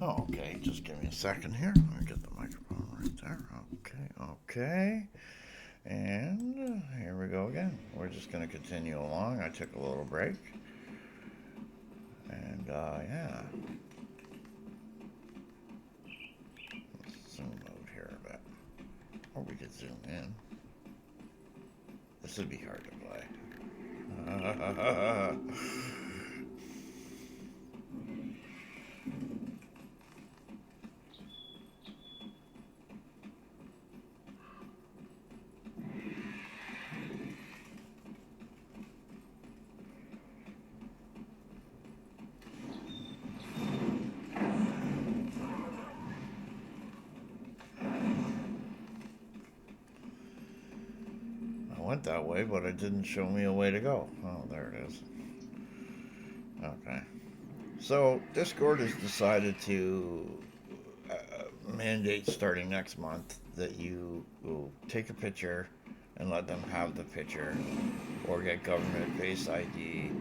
Oh, okay, just give me a second here. Let me get the microphone right there. Okay. And here we go again. We're just going to continue along. I took a little break. And yeah, let's zoom out here a bit. Or we could zoom in. This would be hard to play. I went that way, but it didn't show me a way to go. Oh, there it is. Okay. So Discord has decided to mandate starting next month that you will take a picture and let them have the picture, or get government face ID,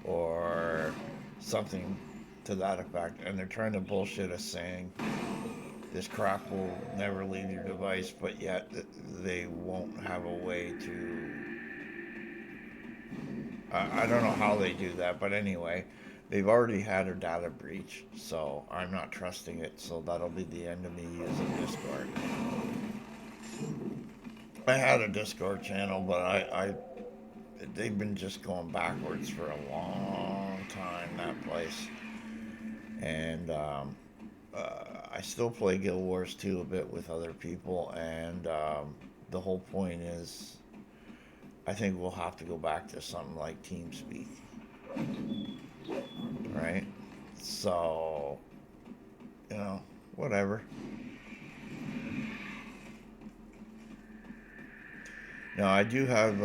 or something to that effect. And they're trying to bullshit us saying this crap will never leave your device, but yet they won't have a way to. I don't know how they do that, but anyway, they've already had a data breach, so I'm not trusting it. So that'll be the end of me using Discord. I had a Discord channel, but I they've been just going backwards for a long time, that place. And I still play Guild Wars 2 a bit with other people, and the whole point is I think we'll have to go back to something like TeamSpeak, right? So, you know, whatever. Now, I do have,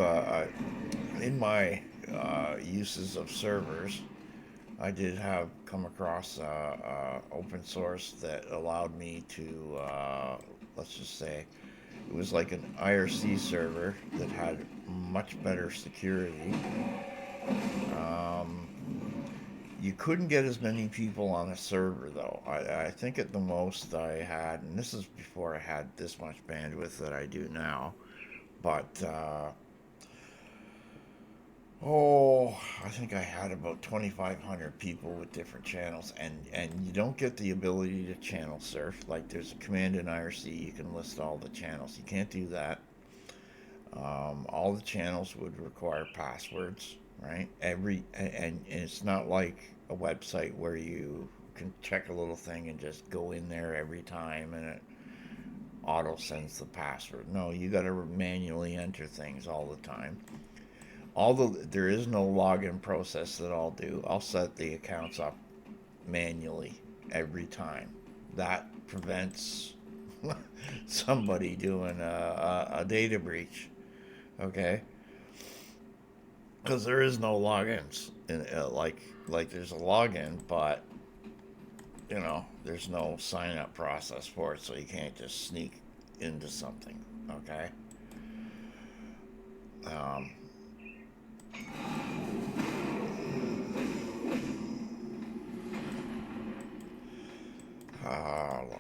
in my uses of servers, I did have come across open source that allowed me to, let's just say, it was like an IRC server that had much better security. Um, you couldn't get as many people on a server though. I think at the most I had, and this is before I had this much bandwidth that I do now, but oh, I think I had about 2,500 people with different channels, and you don't get the ability to channel surf. Like there's a command in IRC, you can list all the channels. You can't do that. All the channels would require passwords, right? And it's not like a website where you can check a little thing and just go in there every time and it auto sends the password. No, you got to manually enter things all the time. Although there is no login process that I'll do, I'll set the accounts up manually every time. That prevents somebody doing a data breach. Okay, because there is no logins. Like there's a login, but there's no sign up process for it, so you can't just sneak into something. Okay. Um,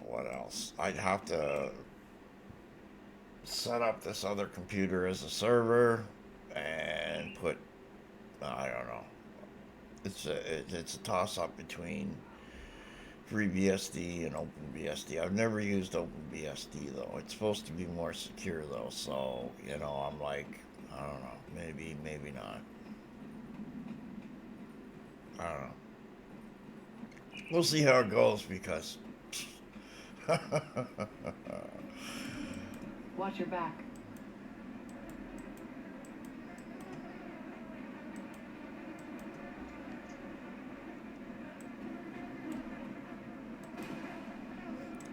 what else? I'd have to set up this other computer as a server and put. I don't know. It's a toss up between FreeBSD and OpenBSD. I've never used OpenBSD though. It's supposed to be more secure though, so I'm like, I don't know, maybe not. I don't know. We'll see how it goes because Watch your back.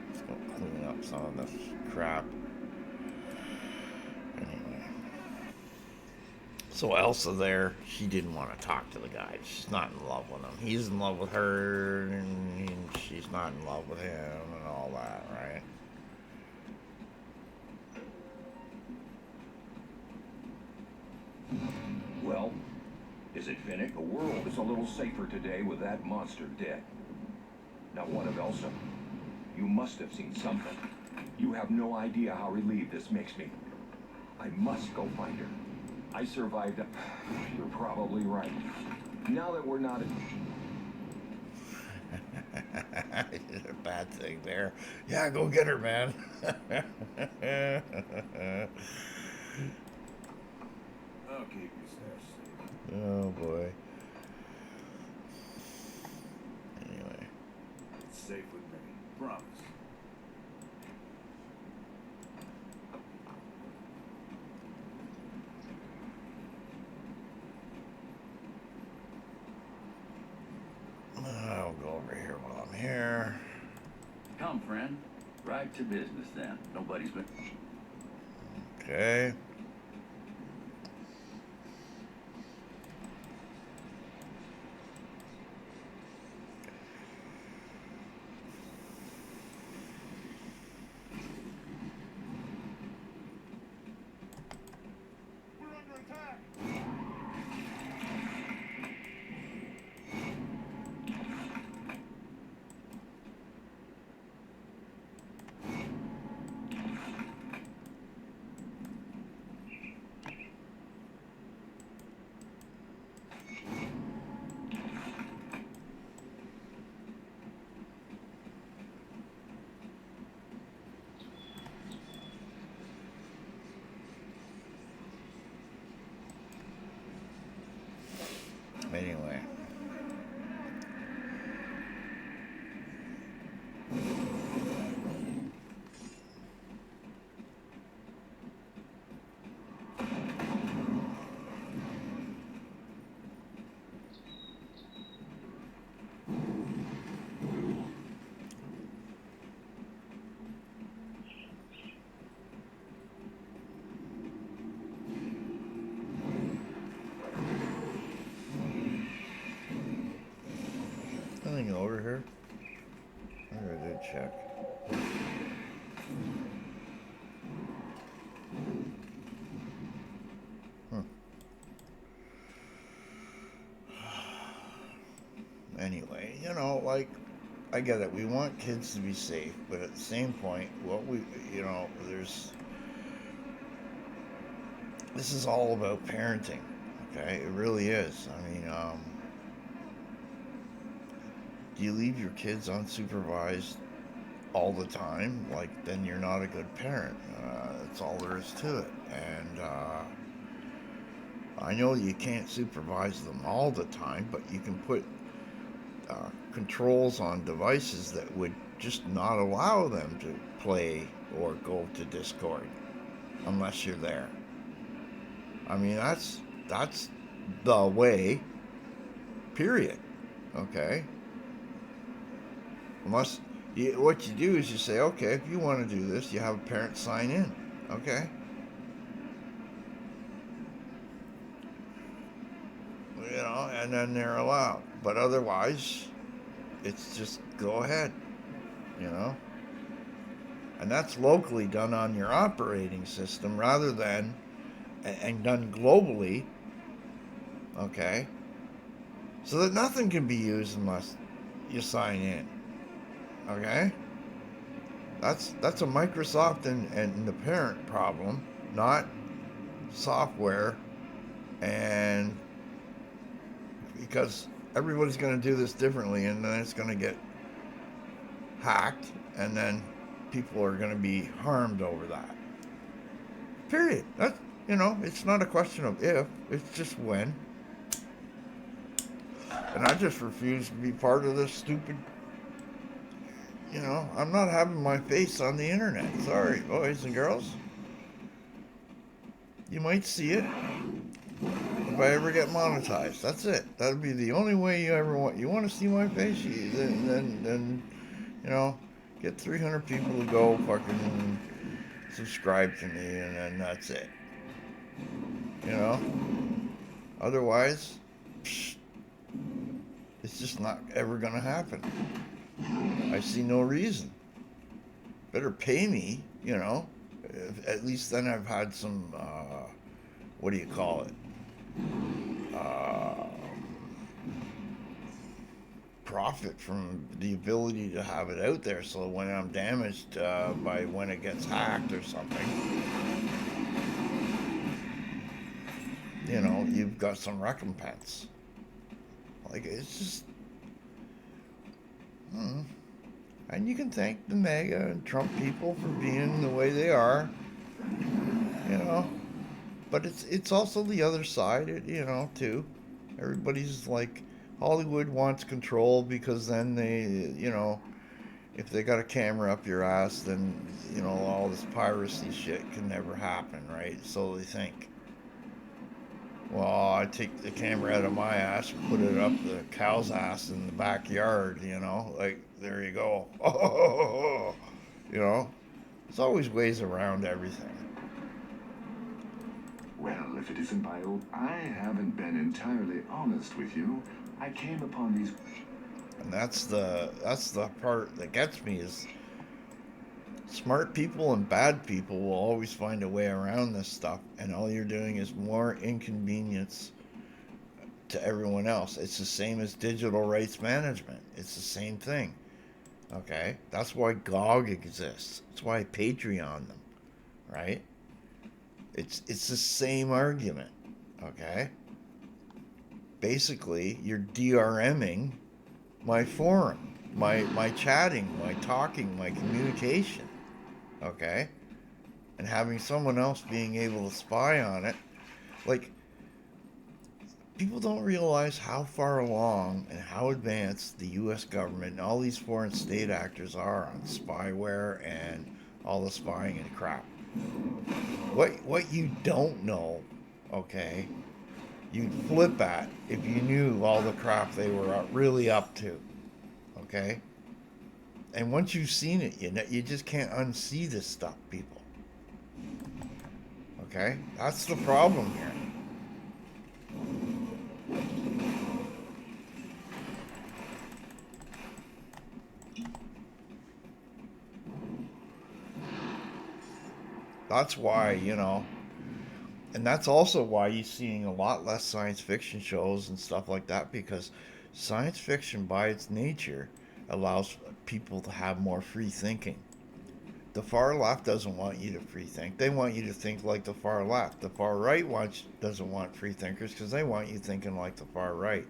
let's go clean up some of this crap. Anyway, so Elsa there, she didn't want to talk to the guy. She's not in love with him. He's in love with her, and she's not in love with him, and all that, right? Well, is it finished? The world is a little safer today with that monster dead. Not one of Elsa. You must have seen something. You have no idea how relieved this makes me. I must go find her. I survived. You're probably right. Now that we're not... It's a bad thing there. Yeah, go get her, man. I'll keep you safe. Oh boy. Anyway. It's safe with me. Promise. I'll go over here while I'm here. Come, friend. Right to business then. Nobody's been... Okay. We're under attack. Anyway. Nothing over here. I did check. Anyway, you know, like, I get it. We want kids to be safe, but at the same point, this is all about parenting. Okay, it really is. I mean, do you leave your kids unsupervised all the time? Like, then you're not a good parent. That's all there is to it. And I know you can't supervise them all the time, but you can put controls on devices that would just not allow them to play or go to Discord unless you're there. I mean, that's the way. Period. Okay. What you do is you say, okay, if you want to do this, you have a parent sign in. Okay. You know, and then they're allowed. But otherwise, it's just go ahead. You know. And that's locally done on your operating system rather than and done globally. Okay. So that nothing can be used unless you sign in. Okay? That's a Microsoft and the parent problem, not software. And because everybody's going to do this differently, and then it's going to get hacked, and then people are going to be harmed over that. Period. That's, it's not a question of if, it's just when. And I just refuse to be part of this stupid. I'm not having my face on the internet. Sorry, boys and girls. You might see it if I ever get monetized. That's it. That'll be the only way you ever want. You want to see my face? Then get 300 people to go fucking subscribe to me, and then that's it. Otherwise, it's just not ever gonna happen. I see no reason. Better pay me, At least then I've had some, what do you call it? profit from the ability to have it out there. So when I'm damaged by when it gets hacked or something, you know, you've got some recompense. Like, it's just, and you can thank the MAGA and Trump people for being the way they are, you know. But it's also the other side, you know, too. Everybody's like, Hollywood wants control because then they, you know, if they got a camera up your ass, then, you know, all this piracy shit can never happen, right? So they think, well, I take the camera out of my ass and put it up the cow's ass in the backyard, you know, like, there you go. Oh, you know, there's always ways around everything. Well, if it isn't by old, I haven't been entirely honest with you. I came upon these. And that's the part that gets me is smart people and bad people will always find a way around this stuff, and all you're doing is more inconvenience to everyone else. It's the same as digital rights management. It's the same thing. Okay? That's why GOG exists. That's why I Patreon them, right? It's the same argument. Okay? Basically, you're DRMing my forum, my chatting, my talking, my communication. Okay? And having someone else being able to spy on it. Like, people don't realize how far along and how advanced the US government and all these foreign state actors are on spyware and all the spying and crap. What you don't know, okay, you'd flip at if you knew all the crap they were really up to, okay? And once you've seen it, you just can't unsee this stuff, people. Okay? That's the problem here. That's why, you know, and that's also why you're seeing a lot less science fiction shows and stuff like that, because science fiction, by its nature, allows people to have more free thinking. The far left doesn't want you to free think. They want you to think like the far left. The far right doesn't want free thinkers because they want you thinking like the far right.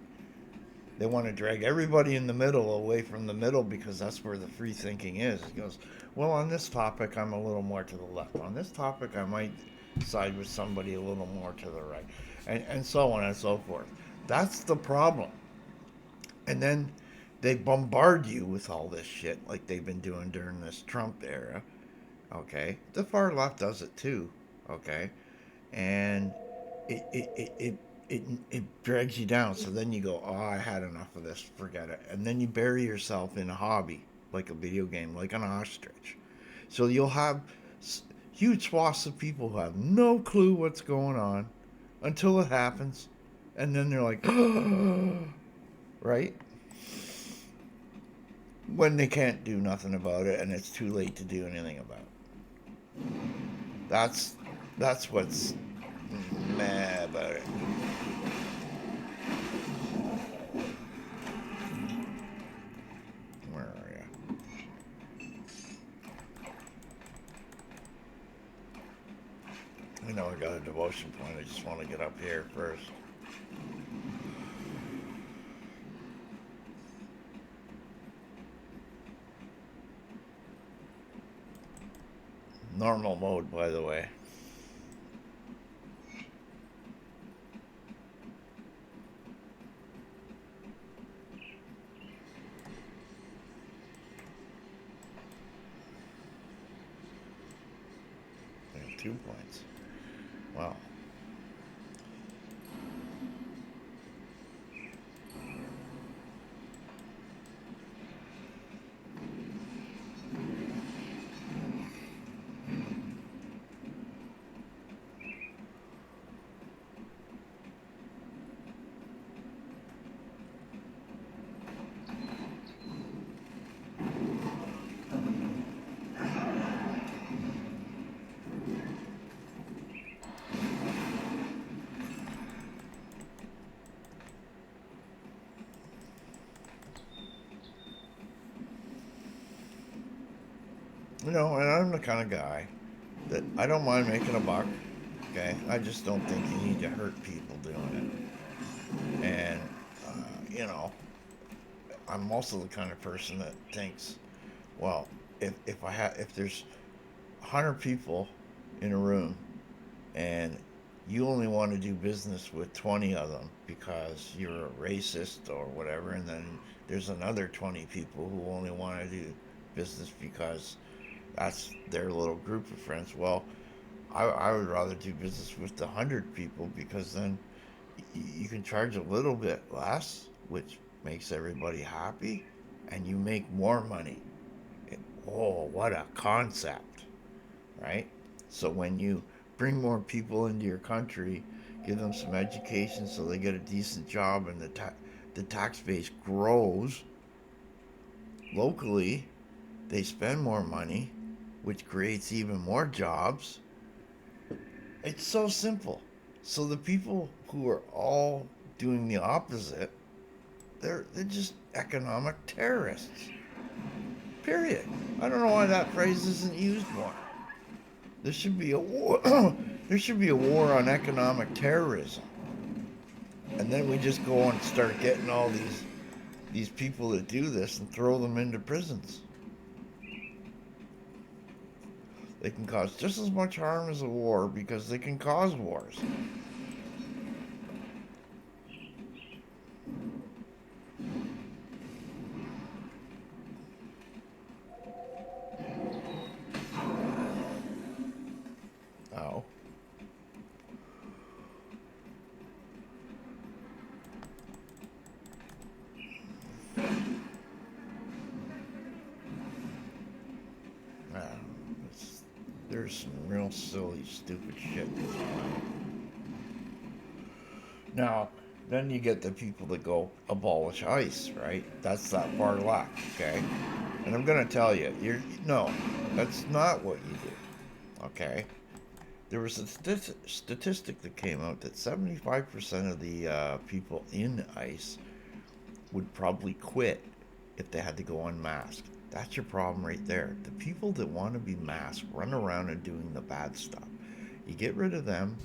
They want to drag everybody in the middle away from the middle because that's where the free thinking is. It goes, well, on this topic, I'm a little more to the left. On this topic, I might side with somebody a little more to the right. And so on and so forth. That's the problem. And then they bombard you with all this shit like they've been doing during this Trump era. Okay? The far left does it too. Okay? And it, it, it, it it drags you down. So then you go, oh, I had enough of this, forget it. And then you bury yourself in a hobby, like a video game, like an ostrich. So you'll have huge swaths of people who have no clue what's going on until it happens. And then they're like, right? When they can't do nothing about it and it's too late to do anything about it. That's what's meh about it. Where are you? I know I got a devotion point. I just want to get up here first. Normal mode, by the way. I have 2 points. Wow. You know, and I'm the kind of guy that I don't mind making a buck. Okay, I just don't think you need to hurt people doing it. And you know, I'm also the kind of person that thinks, well, if there's 100 people in a room and you only want to do business with 20 of them because you're a racist or whatever, and then there's another 20 people who only want to do business because that's their little group of friends. Well, I would rather do business with the 100 people because then you can charge a little bit less, which makes everybody happy, and you make more money. Oh, what a concept, right? So when you bring more people into your country, give them some education so they get a decent job, and the tax base grows locally, they spend more money, which creates even more jobs. It's so simple. So the people who are all doing the opposite, they're just economic terrorists. Period. I don't know why that phrase isn't used more. There should be a war. There should be a war on economic terrorism, and then we just go and start getting all these people that do this and throw them into prisons. They can cause just as much harm as a war because they can cause wars. Oh. Uh, there's some real silly, stupid shit that's going on. Now, then you get the people that go abolish ICE, right? That's that far left, okay? And I'm gonna tell you, no, that's not what you do, okay? There was a statistic that came out that 75% of the people in ICE would probably quit if they had to go unmasked. That's your problem right there. The people that want to be masked run around and doing the bad stuff. You get rid of them,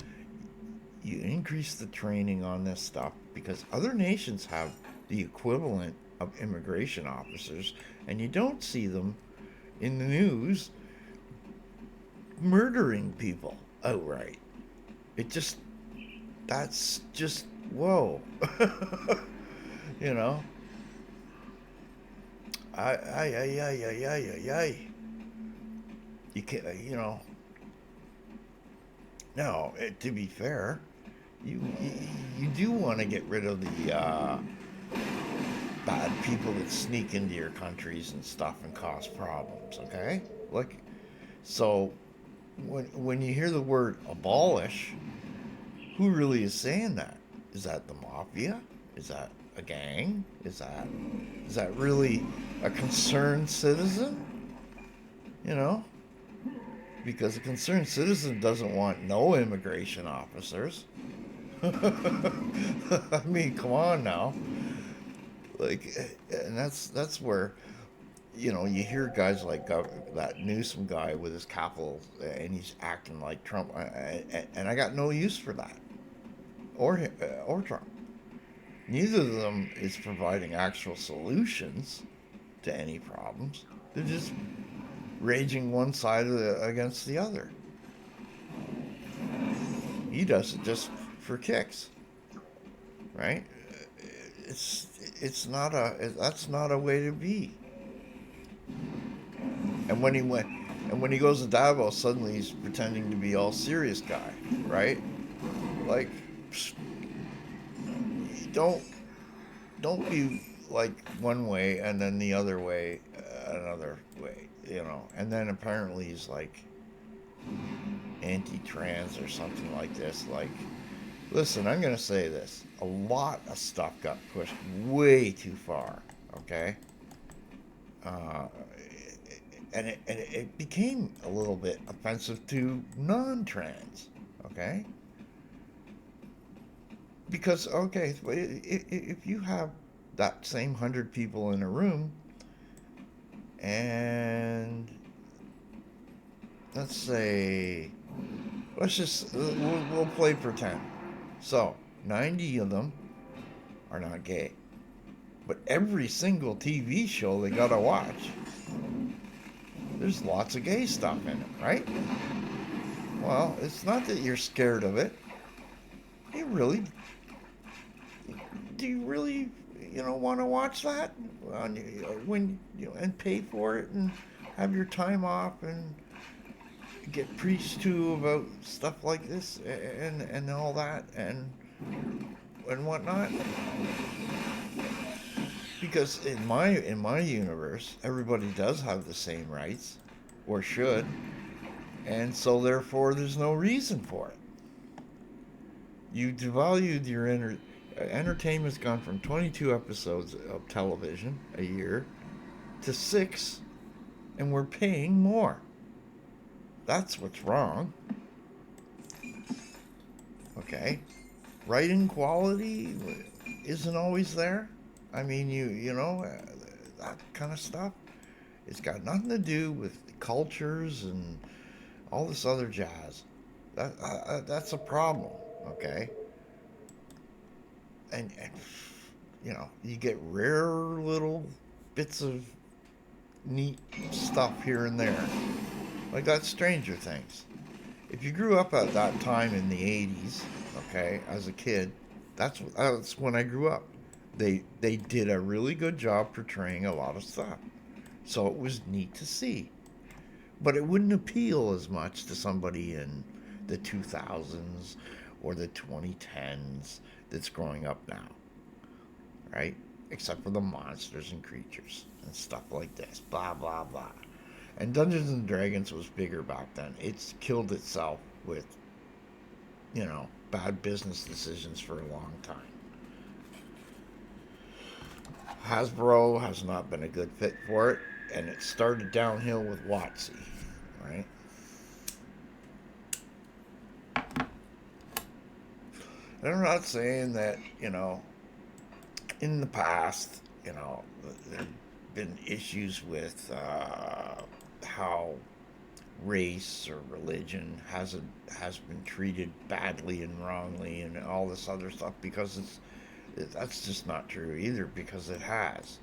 you increase the training on this stuff because other nations have the equivalent of immigration officers, and you don't see them in the news murdering people outright. It just, that's just, whoa. You know? I. You can't, Now, to be fair, you, you do want to get rid of the bad people that sneak into your countries and stuff and cause problems, okay? Like, so when you hear the word abolish, who really is saying that? Is that the mafia? Is that a gang? Is that really a concerned citizen? You know? Because a concerned citizen doesn't want no immigration officers. I mean, come on now. Like, and that's where you hear guys like that Newsom guy with his capital, and he's acting like Trump, and I got no use for that, or Trump. Neither of them is providing actual solutions to any problems. They're just raging one side against the other. He does it just for kicks, right? It's not a that's not a way to be. And when he goes to Davos, suddenly he's pretending to be all serious guy, right? Like, don't don't be like one way and then the other way another way. And then apparently he's like anti-trans or something like this. Like, listen, I'm gonna say this: a lot of stuff got pushed way too far. Okay, uh, and it became a little bit offensive to non-trans. Okay, because okay, if you have that same 100 people in a room and let's say, we'll play pretend. So, 90 of them are not gay. But every single TV show they gotta watch, there's lots of gay stuff in it, right? Well, it's not that you're scared of it. You really, do you really, want to watch that when and pay for it and have your time off and get preached to about stuff like this and all that and whatnot? Because in my universe, everybody does have the same rights, or should, and so therefore there's no reason for it. You devalued your entertainment's gone from 22 episodes of television a year to 6, and we're paying more. That's what's wrong. Okay, writing quality isn't always there. I mean, that kind of stuff. It's got nothing to do with cultures and all this other jazz. That's a problem. Okay, and you get rare little bits of neat stuff here and there, like that Stranger Things. If you grew up at that time in the '80s, okay, as a kid, that's when I grew up. They did a really good job portraying a lot of stuff, so it was neat to see. But it wouldn't appeal as much to somebody in the 2000s or the 2010s that's growing up now, right? Except for the monsters and creatures and stuff like this, blah blah blah. And Dungeons and Dragons was bigger back then. It's killed itself with, bad business decisions for a long time. Hasbro has not been a good fit for it, and it started downhill with WotC, right? And I'm not saying that, in the past, there have been issues with how race or religion has been treated badly and wrongly and all this other stuff, because that's just not true either, because it has.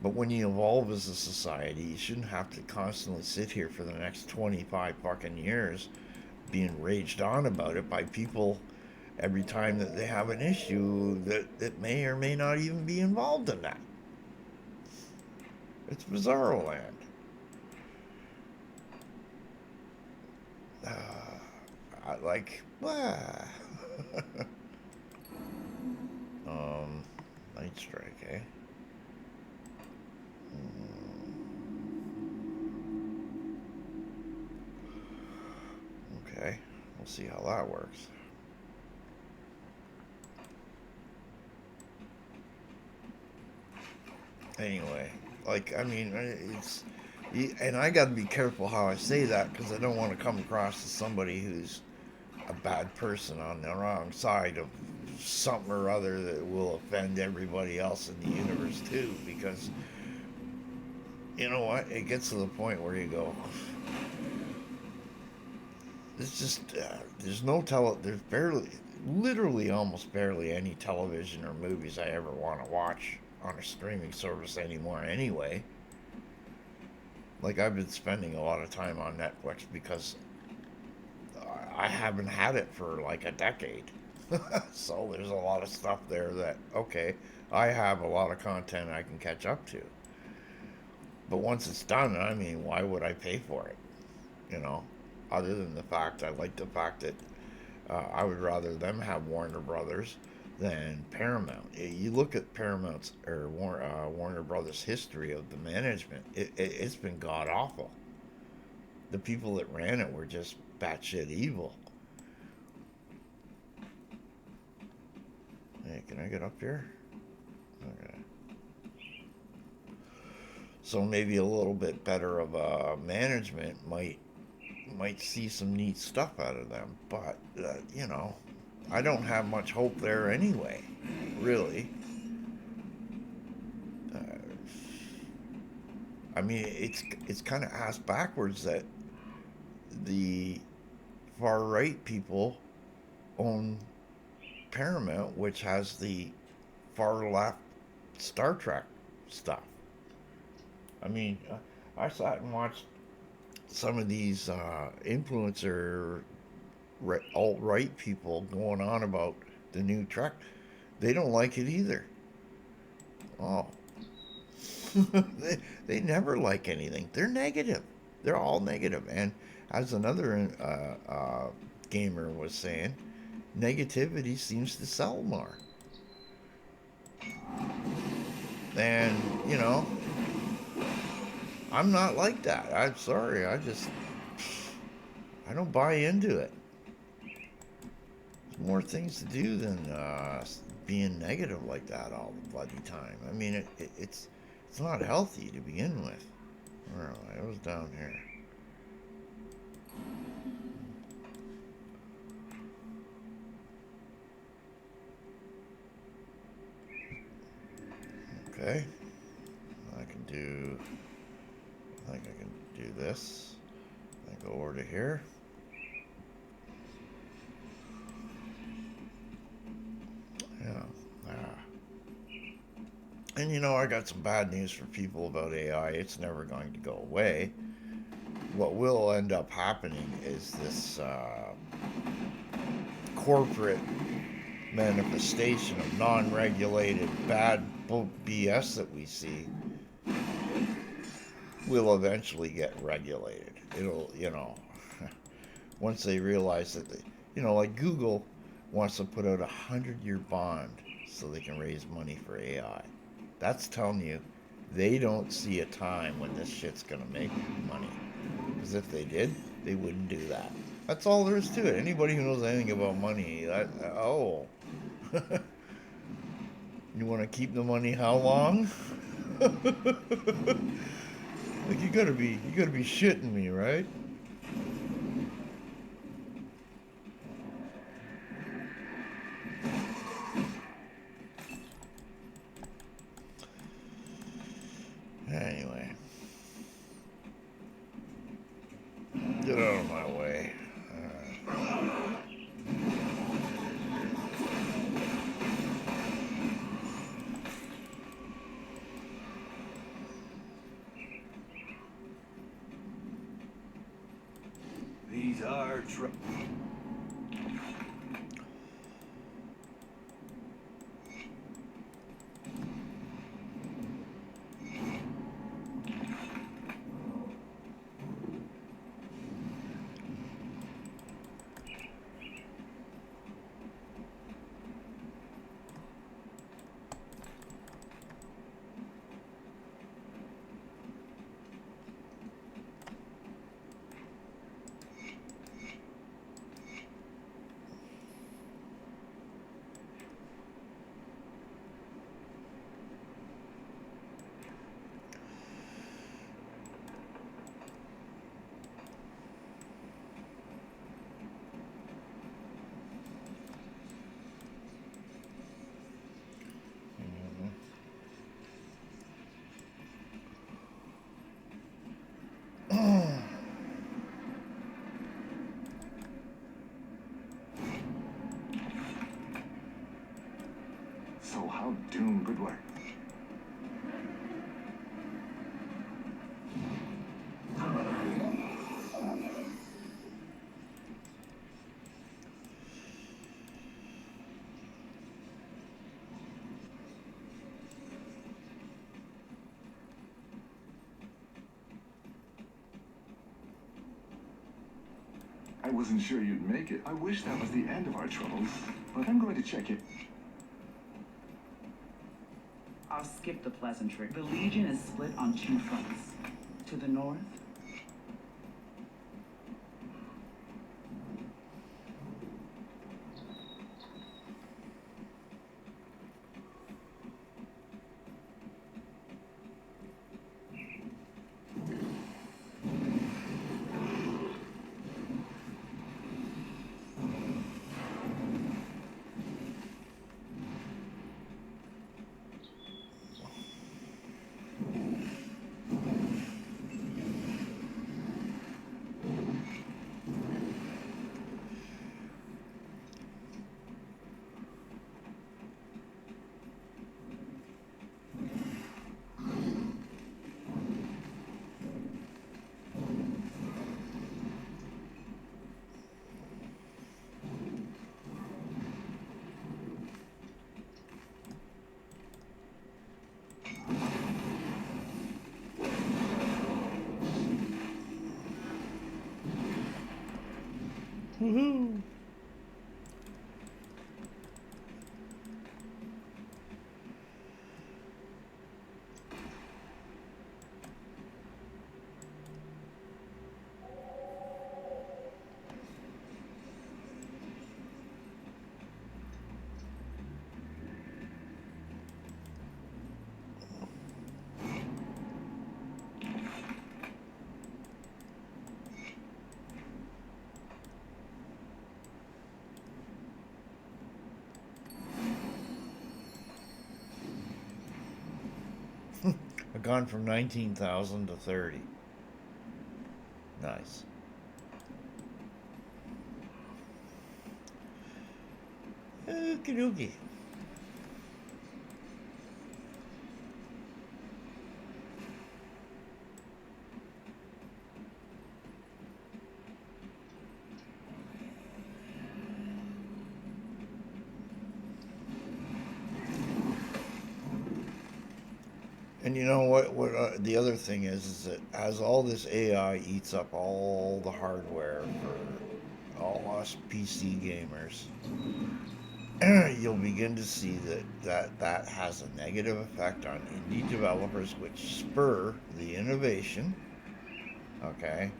But when you evolve as a society, you shouldn't have to constantly sit here for the next 25 fucking years being raged on about it by people every time that they have an issue that may or may not even be involved in that. It's bizarro land. I like, Night Strike, eh? Okay, we'll see how that works. Anyway, I mean, and I got to be careful how I say that, because I don't want to come across as somebody who's a bad person on the wrong side of something or other that will offend everybody else in the universe too, because you know what, it gets to the point where you go, it's just there's barely, literally almost barely any television or movies I ever want to watch on a streaming service anymore anyway. Like, I've been spending a lot of time on Netflix because I haven't had it for like a decade. So there's a lot of stuff there that, okay, I have a lot of content I can catch up to. But once it's done, I mean, why would I pay for it? Other than the fact, I like the fact that I would rather them have Warner Brothers than Paramount. You look at Paramount's or Warner Brothers' history of the management, it's been god awful. The people that ran it were just batshit evil. Hey, can I get up here? Okay. So maybe a little bit better of a management might see some neat stuff out of them, but I don't have much hope there anyway, really. I mean, it's kind of ass backwards that the far right people own Paramount, which has the far left Star Trek stuff. I mean, I sat and watched some of these influencer alt right people going on about the new Trek. They don't like it either. Oh, they never like anything. They're negative. They're all negative. And as another gamer was saying, negativity seems to sell more. And, you know, I'm not like that. I'm sorry. I don't buy into it. There's more things to do than being negative like that all the bloody time. I mean, it's not healthy to begin with. Where am I? I was down here. Okay. I can do. I think I can do this. I go over to here. Yeah. And you know, I got some bad news for people about AI. It's never going to go away. What will end up happening is this corporate manifestation of non-regulated bad BS that we see will eventually get regulated. It'll, you know, once they realize that they, you know, like Google wants to put out 100-year bond so they can raise money for AI. That's telling you they don't see a time when this shit's gonna make money. Because if they did, they wouldn't do that. That's all there is to it. Anybody who knows anything about money, you want to keep the money how long? Like you gotta be shitting me, right? Anyway, get out of my way. These are So how doomed good work. I wasn't sure you'd make it. I wish that was the end of our troubles, but I'm going to check it. I'll skip the pleasantry. The Legion is split on two fronts. To the north, Woohoo! I've gone from 19,000 to 30. Nice. Okie dokie. And you know what? The other thing is that as all this AI eats up all the hardware for all us PC gamers, you'll begin to see that has a negative effect on indie developers, which spur the innovation. Okay,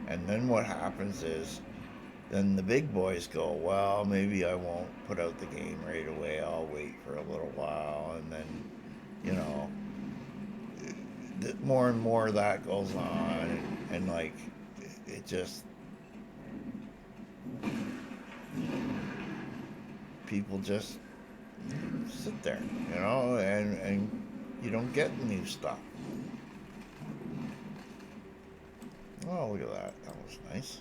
and then what happens is, then the big boys go, well, maybe I won't put out the game right away. I'll wait for a little while, and then, you know, more and more of that goes on, and like, it just, people just sit there, you know, and you don't get new stuff. Oh, look at that. That was nice.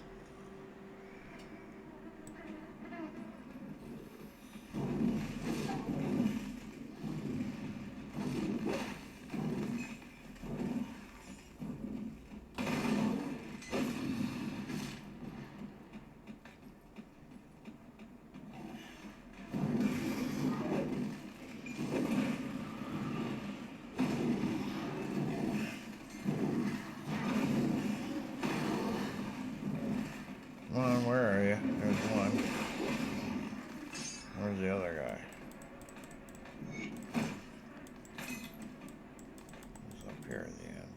Come on, where are you? There's one. Where's the other guy? He's up here at the end.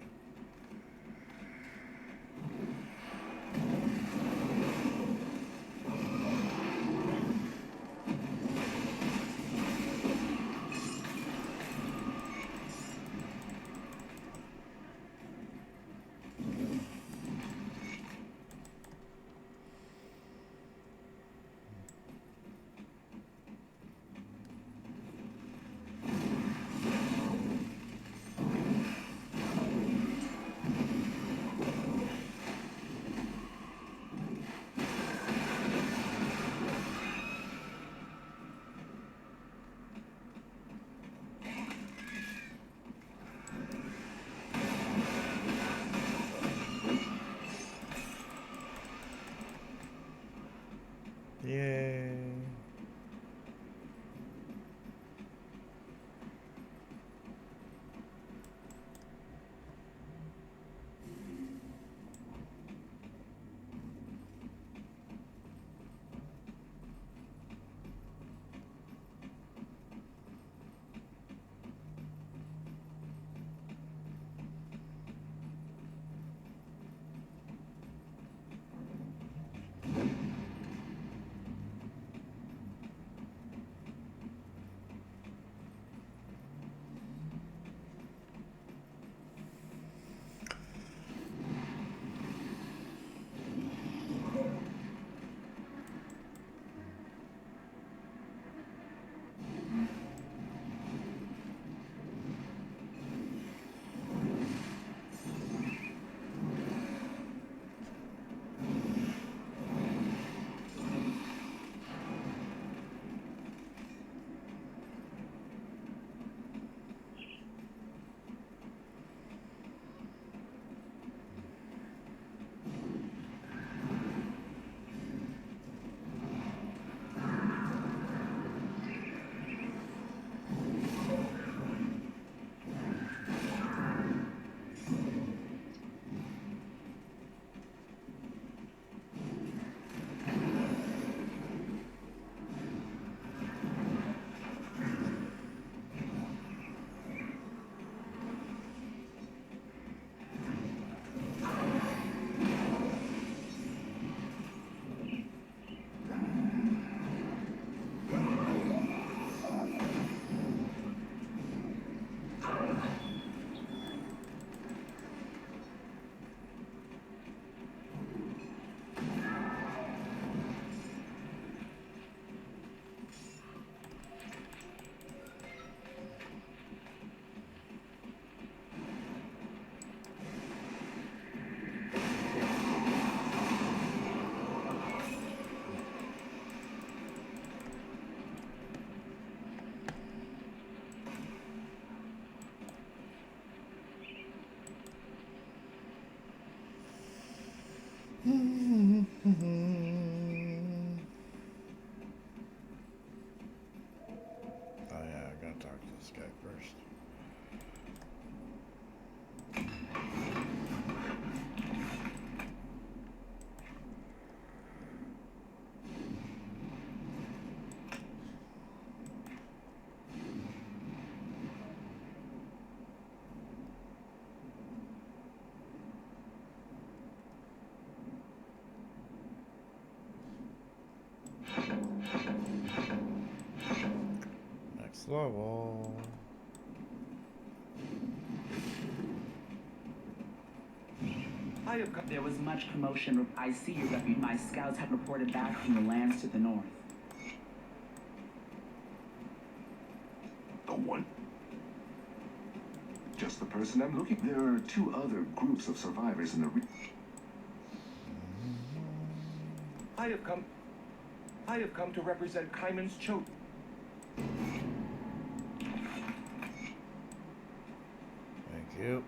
level. There was much commotion. I see your refuge. My scouts have reported back from the lands to the north. The one? Just the person I'm looking. There are two other groups of survivors in the I have come to represent Kaiman's chosen. Thank you.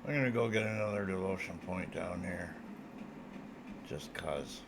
I'm gonna go get another devotion point down here. Just 'cause.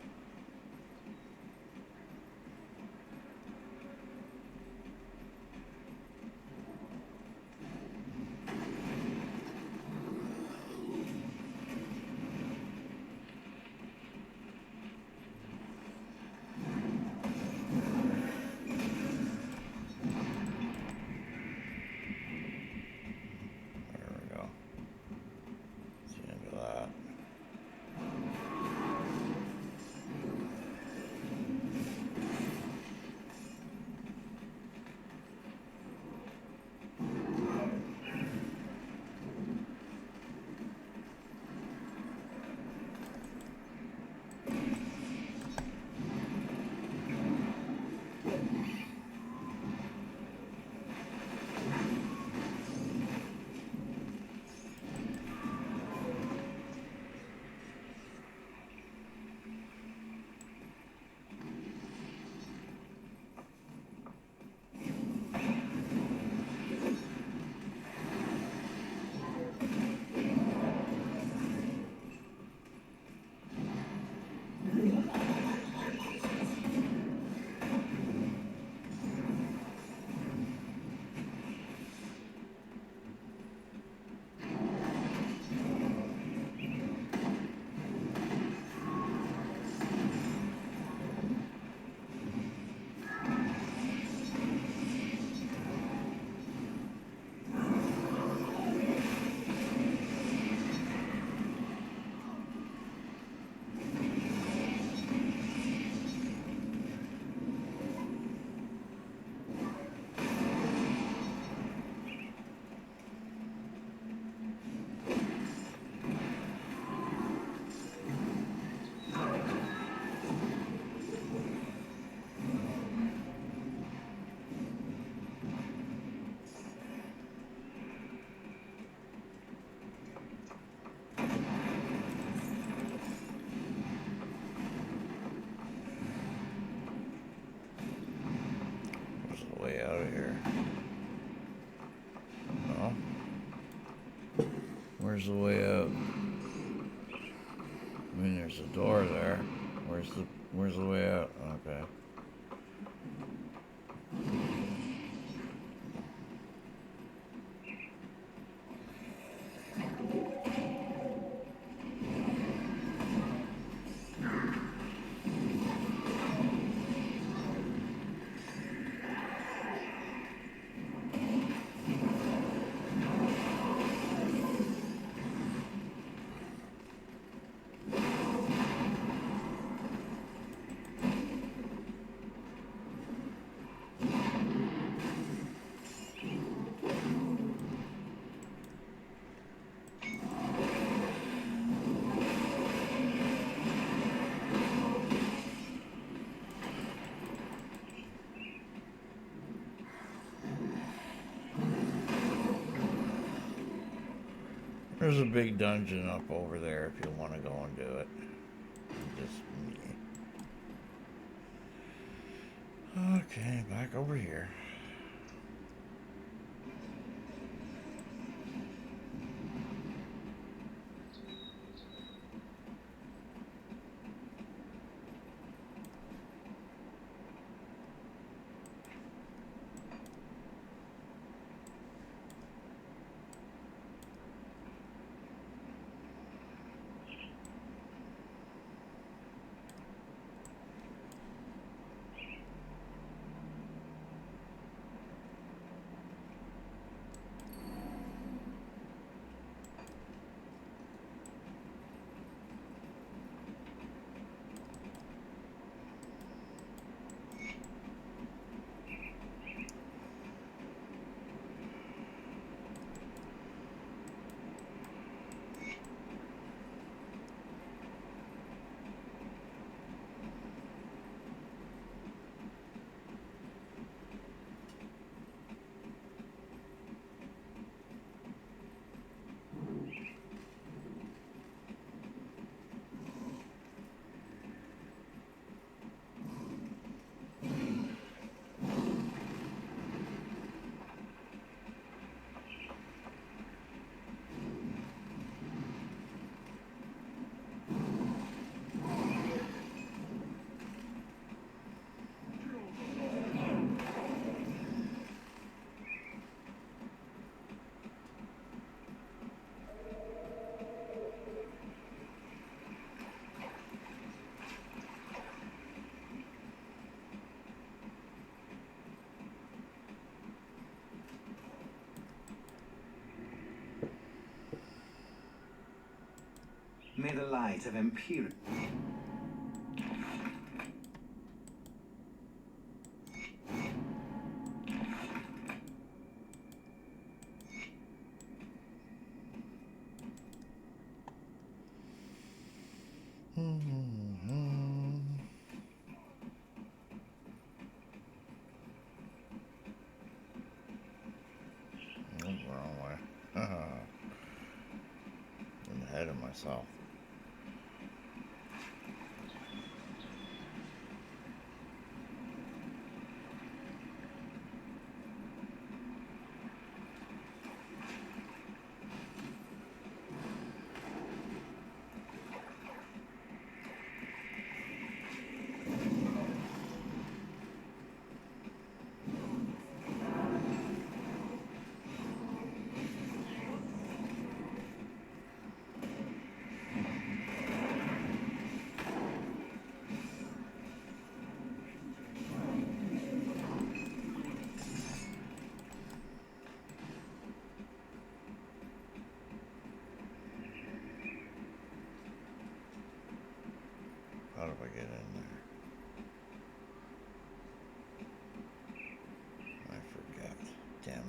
Way out of here. No. Where's the way out? I mean, there's a door there. Where's the way out? Okay. There's a big dungeon up over there if you want to go and do it. Just okay, back over here. May the light of Imperial... Wrong way. I'm ahead of myself. How do I get in there? I forget. Damn it.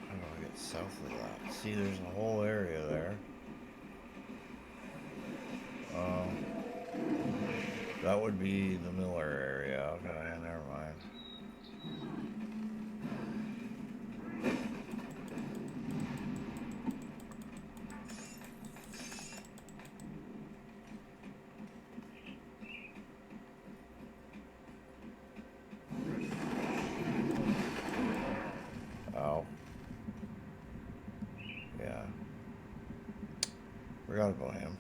How do I get south of that? See, there's a whole area there. That would be the Miller area. Okay, never mind. Oh. Yeah. Forgot about him.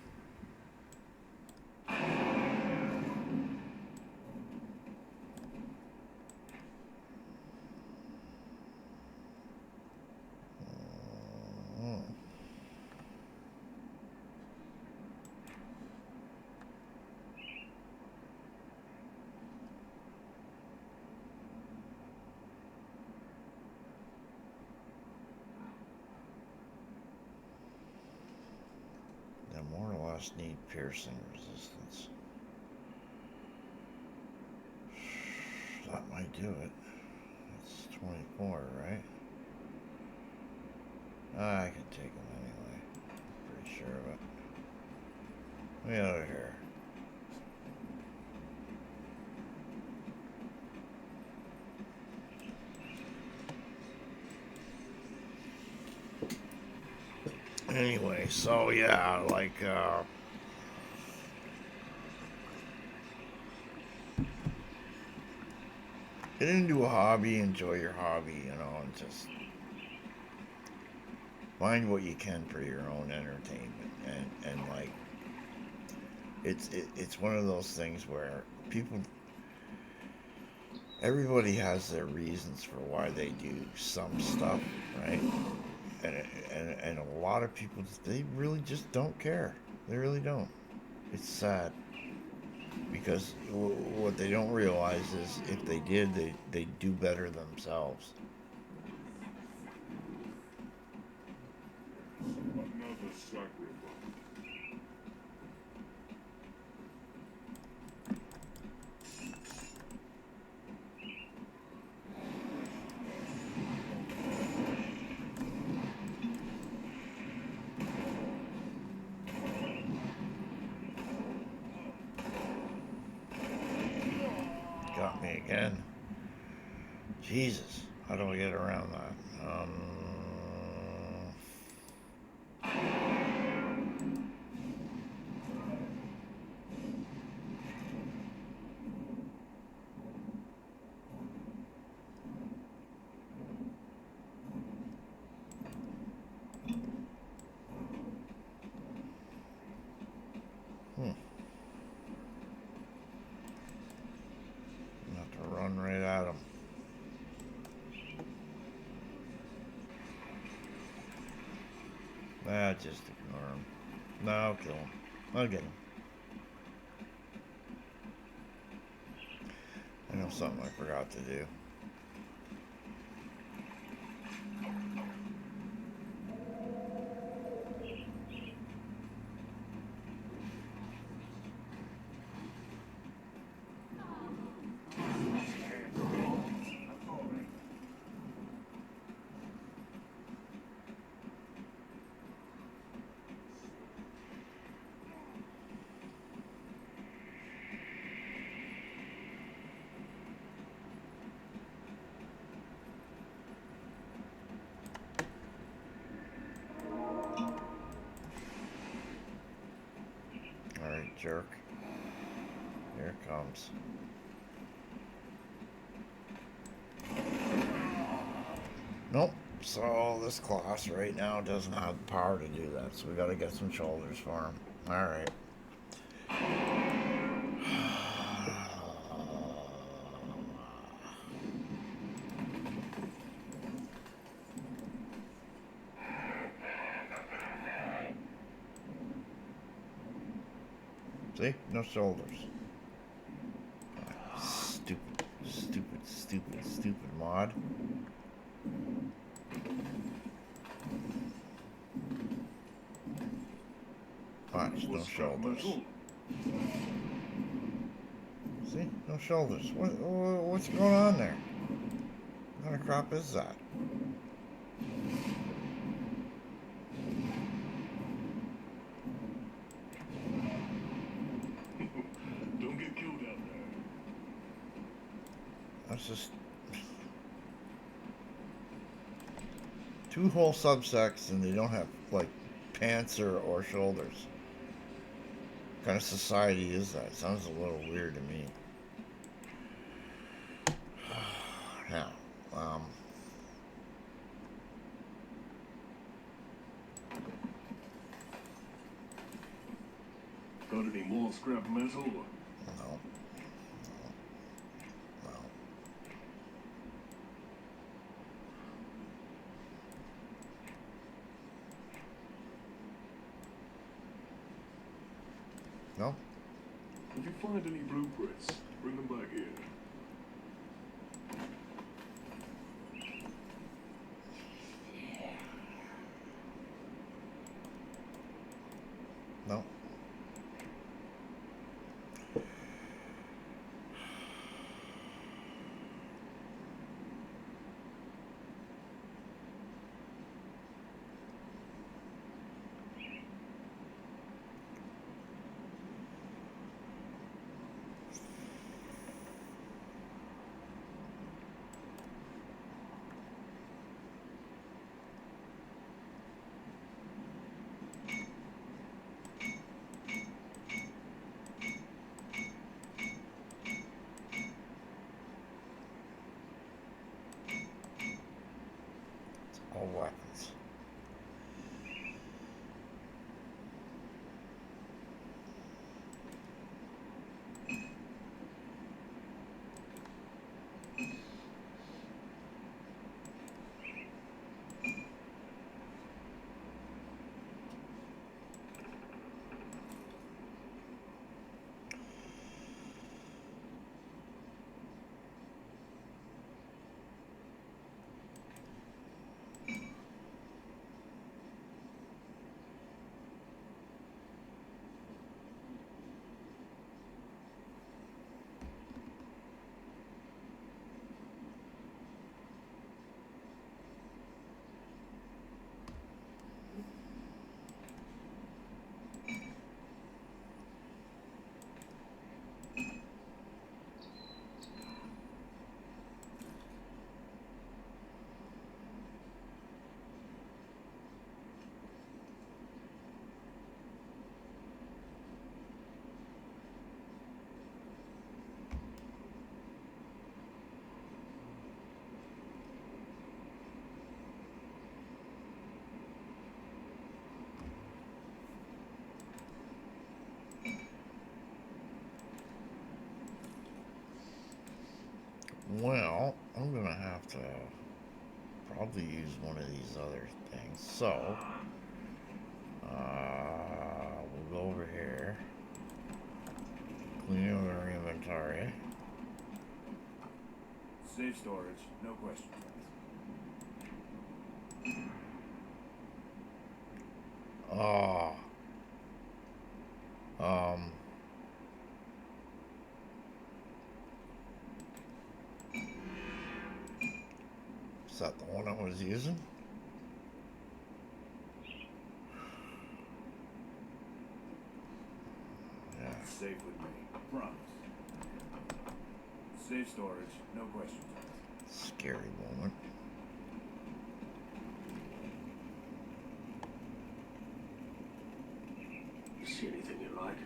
More or less need piercing resistance. That might do it. It's 24, right? I can take them anyway. Pretty sure of it. Way out of here. Anyway, so yeah, like, get into a hobby, enjoy your hobby, you know, and just find what you can for your own entertainment. And like, it's one of those things where everybody has their reasons for why they do some stuff, right? And a lot of people, they really just don't care. They really don't. It's sad. Because what they don't realize is if they did, they'd do better themselves. Another sacrifice. Got me again. Jesus, how do I get around that? Ah, just ignore him. No, I'll kill him. I'll get him. I know something I forgot to do. Alright, jerk. Here it comes. Nope. So this class right now doesn't have the power to do that, so we gotta get some shoulders for him. Alright. See? No shoulders. Stupid, stupid, stupid, stupid mod. Watch, no shoulders. See? No shoulders. What's going on there? What kind of crap is that? Don't get killed out there. That's just... two whole subsects and they don't have, like, pants or shoulders. What kind of society is that? Sounds a little weird to me. Now, Got any more scrap metal? no. No. No? If you find any blueprints, bring them back here. No. All weapons. Well, I'm gonna have to probably use one of these other things. So, We'll go over here. Clean out our inventory. Safe storage, no questions. Oh. Is that the one I was using? Yeah. Safe with me, promise. Safe storage, no questions. Scary moment. You see anything you like?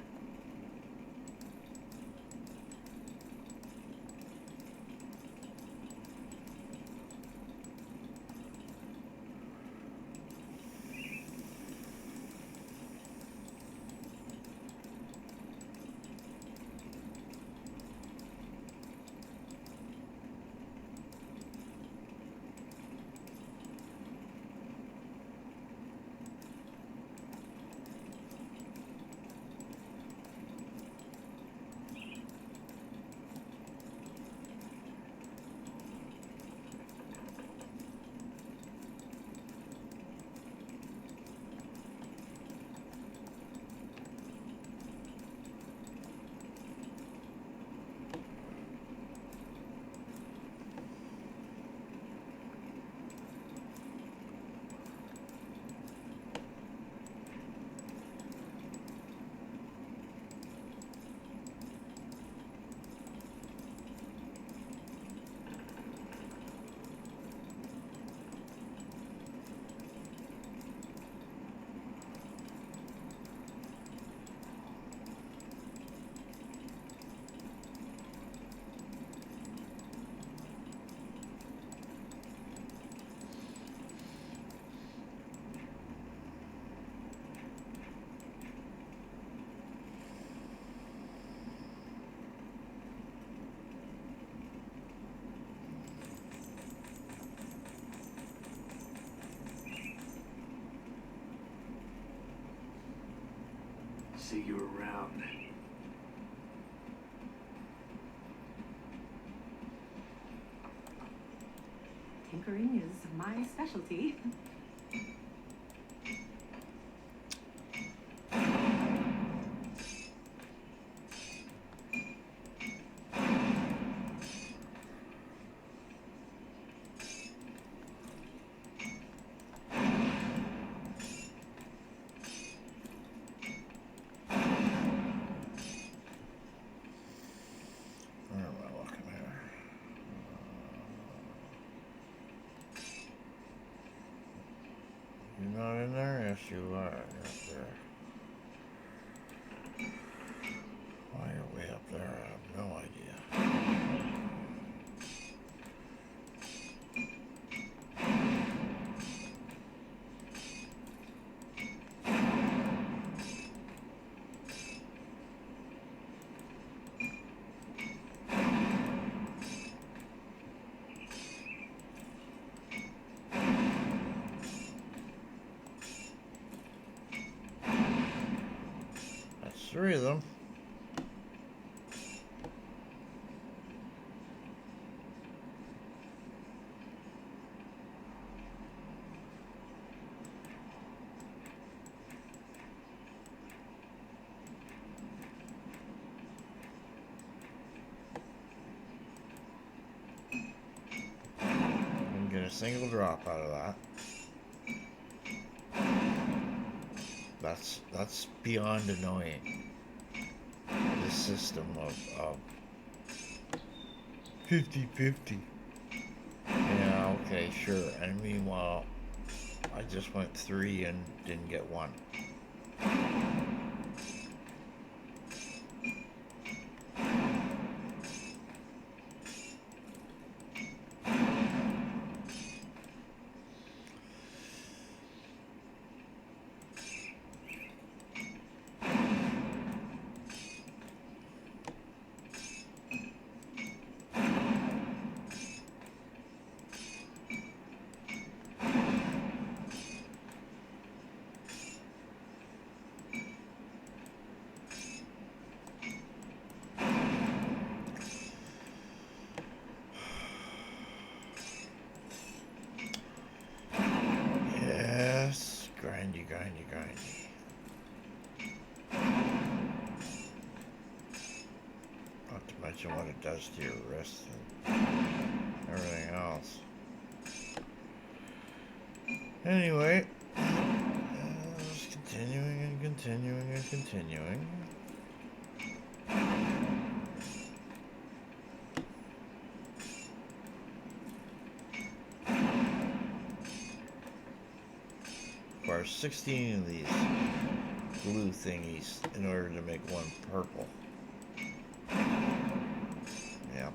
See you around. Tinkering is my specialty. Where am I looking here? You're not in there? Yes, you are. You're up there. Why are we up there? I have no idea. That's three of them. Didn't get a single drop out of that. That's beyond annoying. This system of 50-50. Yeah, okay, sure. And meanwhile, I just went 3 and didn't get 1. Not to mention what it does to your wrist and everything else. Anyway, just continuing and continuing and continuing. Requires 16 of these blue thingies in order to make one purple. Yeah.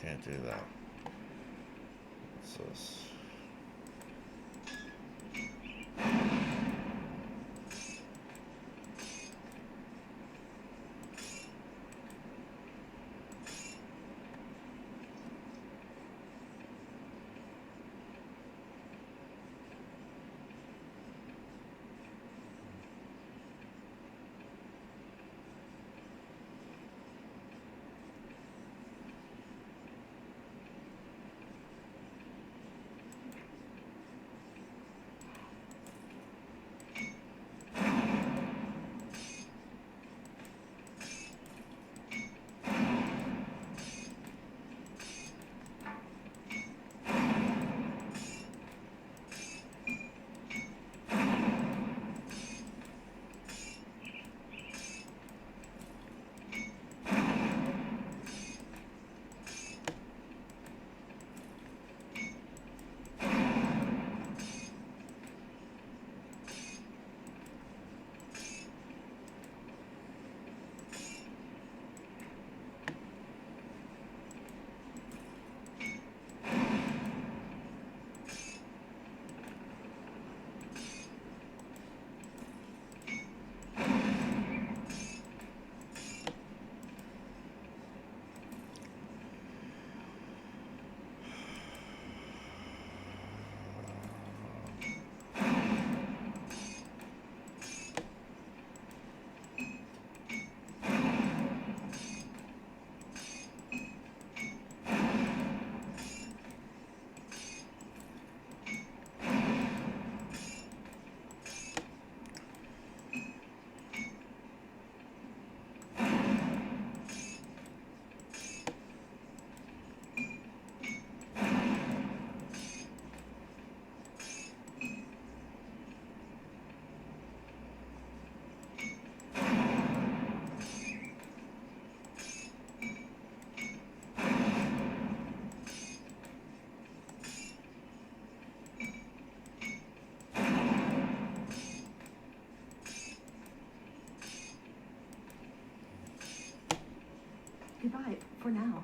Can't do that. What's this? Goodbye, for now.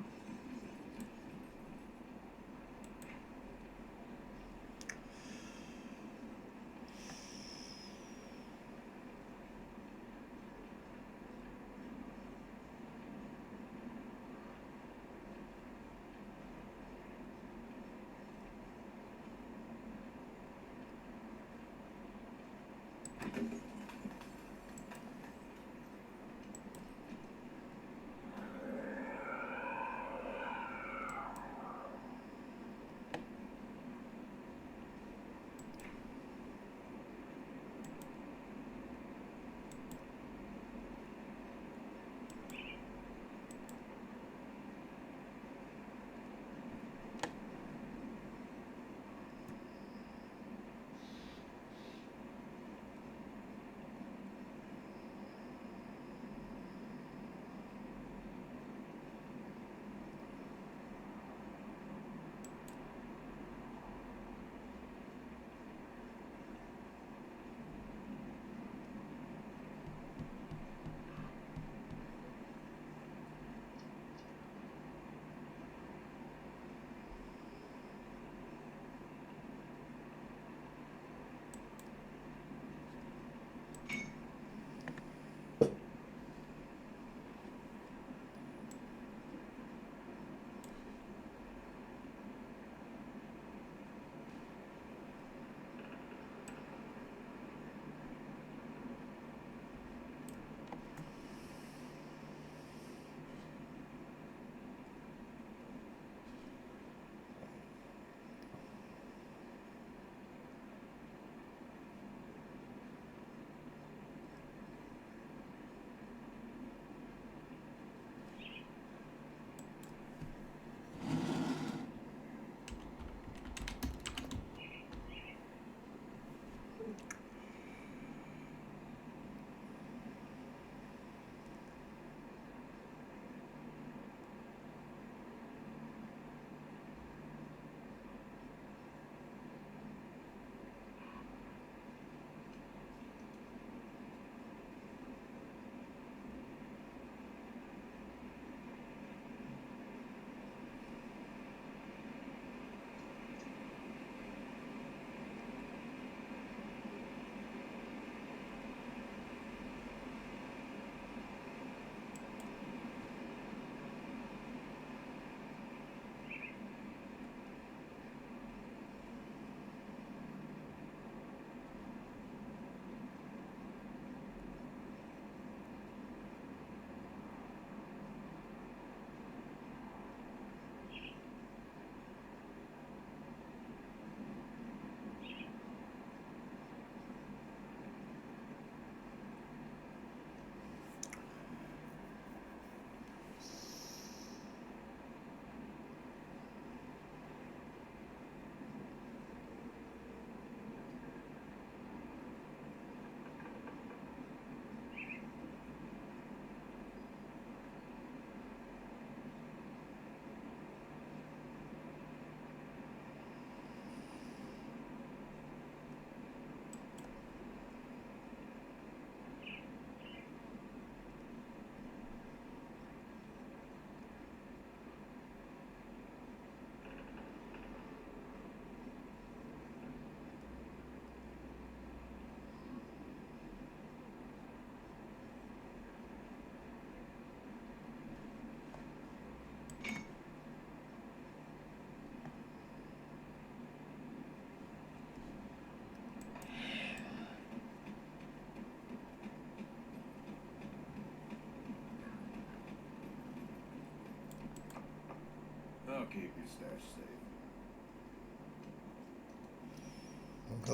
I'll keep your stash safe.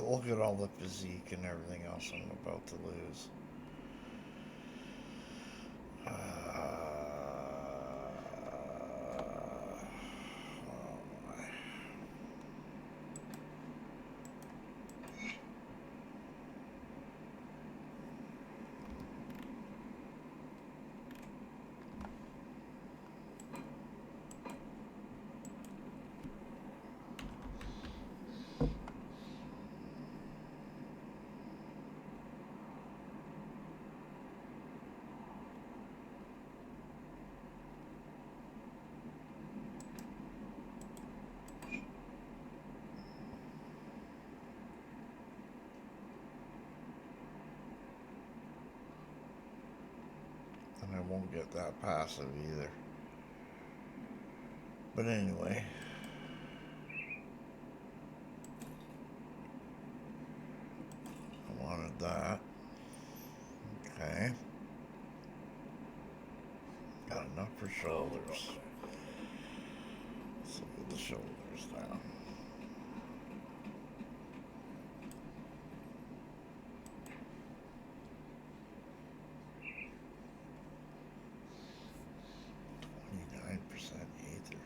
Look at all the physique and everything else I'm about to lose. Oh my. And I won't get that passive either. But anyway. I wanted that. Okay. Got enough for shoulders. Let's look at the shoulders now. Ether.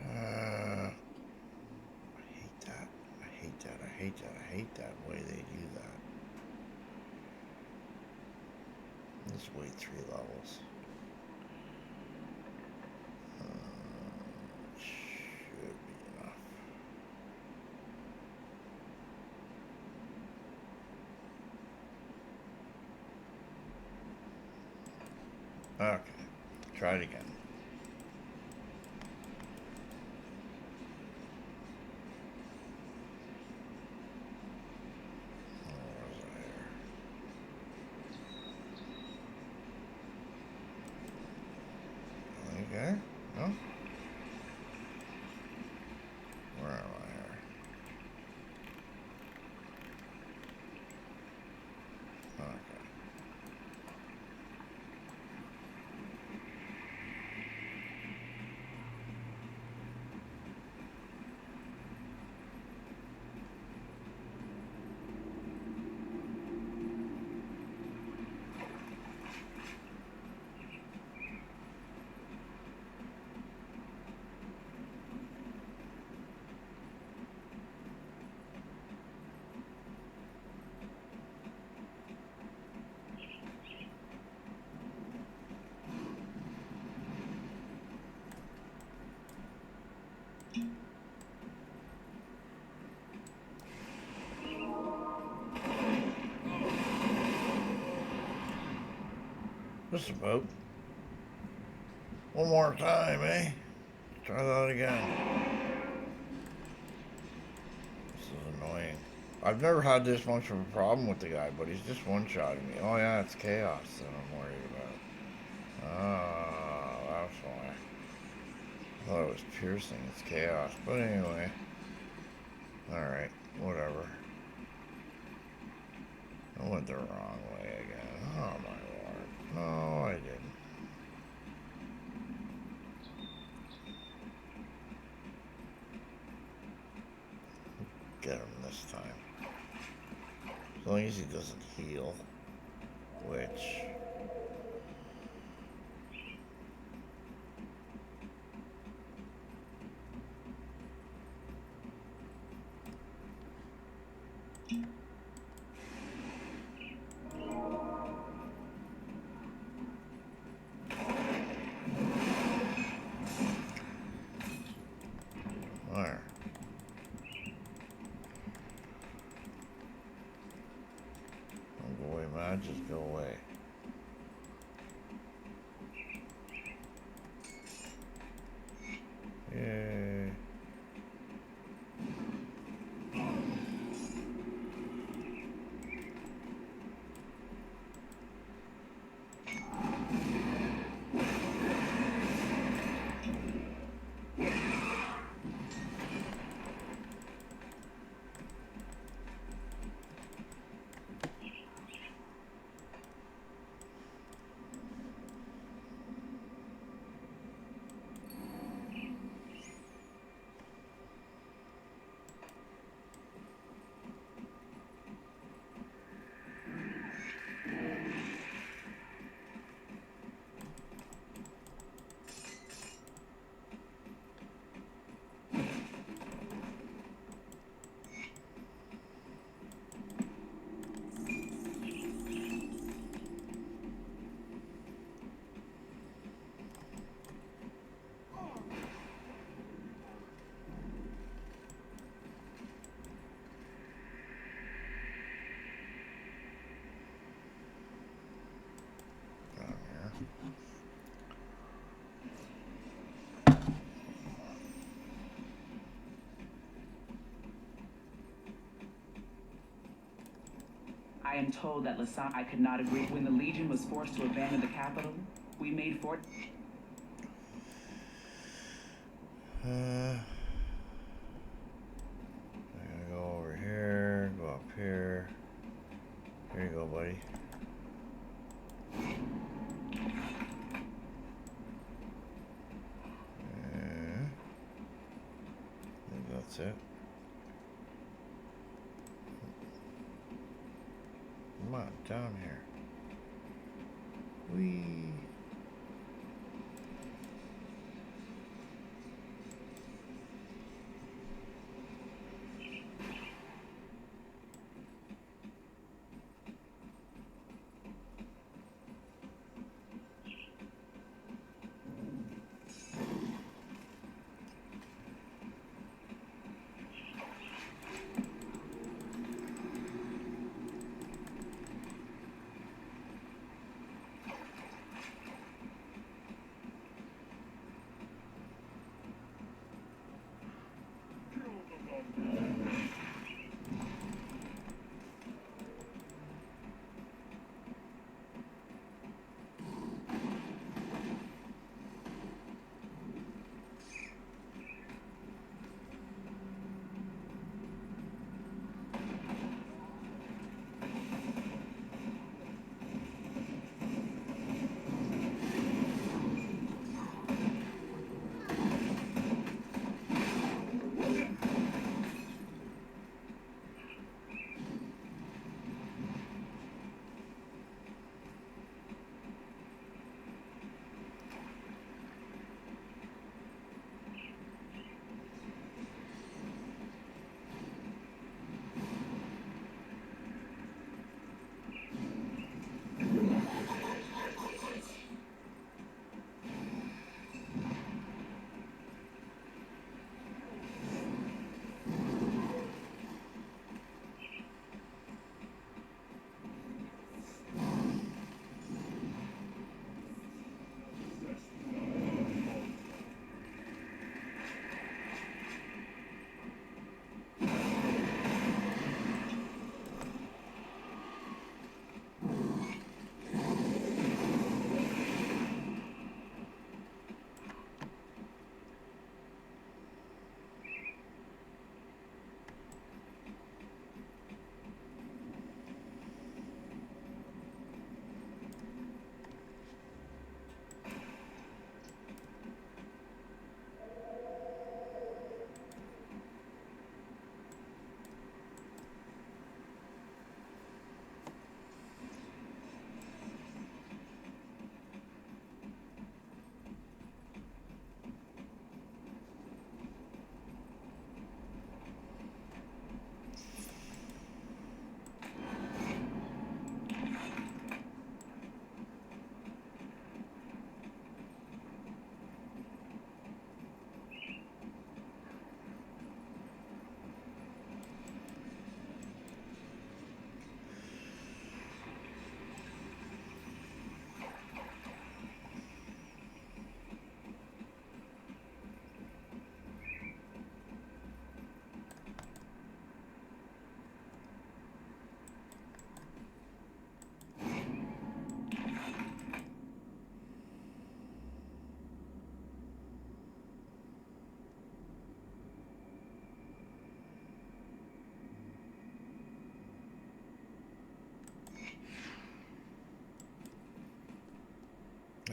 I hate that. I hate that. I hate that. I hate that way they do that. Let's wait 3 levels. Should be enough. Okay. Try it again. Okay. No? Where am I here? Okay. Just about. One more time, eh? Try that again. This is annoying. I've never had this much of a problem with the guy, but he's just one-shotting me. Oh yeah, it's chaos that I'm worried about. Oh, that's why. I thought it was piercing. It's chaos. But anyway. Alright, whatever. I went the wrong way again. Oh my lord. No, I didn't. Get him this time. As long as he doesn't heal. Which... There. Don't go away, man. Just go away. Yay. I am told that I could not agree. When the Legion was forced to abandon the capital, we made Fort. I'm gonna go over here, go up here. Here you go, buddy. I think that's it. Come on, down here. Whee!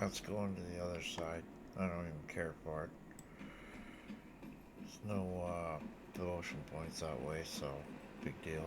Let's go into the other side. I don't even care for it. There's no devotion points that way, so big deal.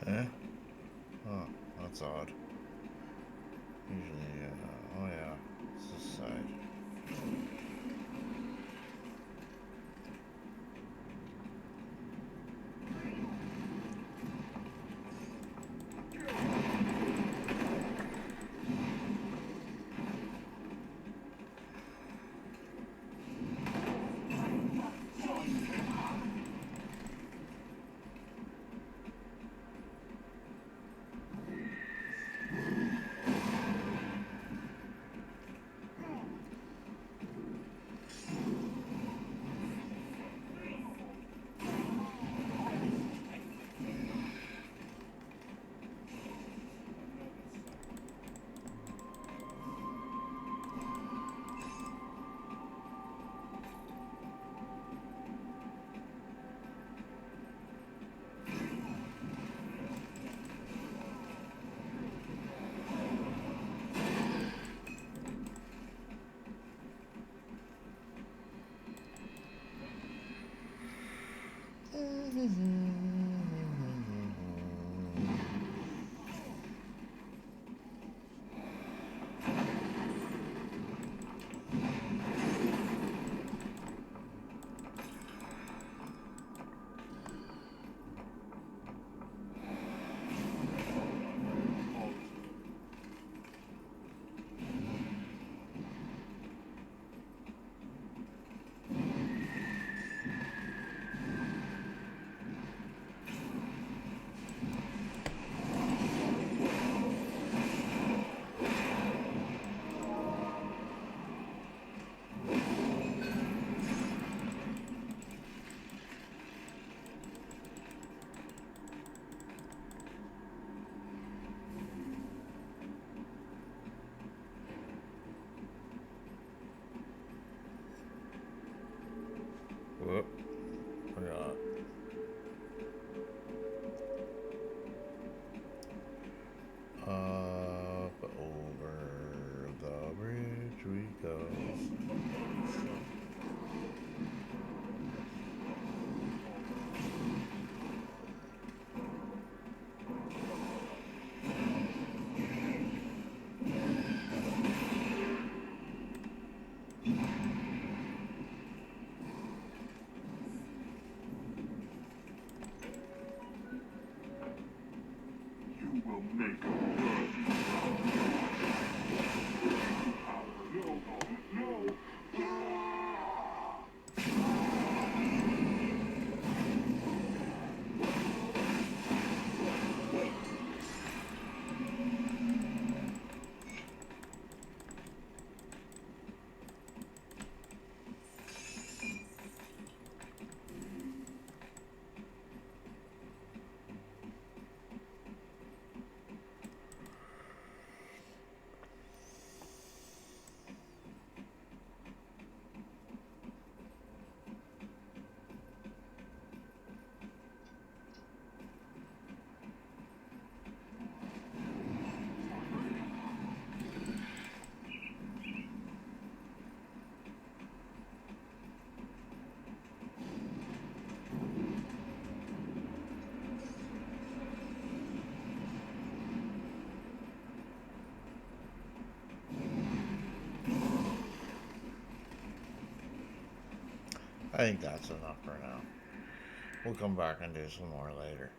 Eh? Oh, that's odd. Usually, oh yeah, it's this side. Whoop. Forgot. Up over the bridge we go. You will make a world. No, no, I think that's enough for now. We'll come back and do some more later.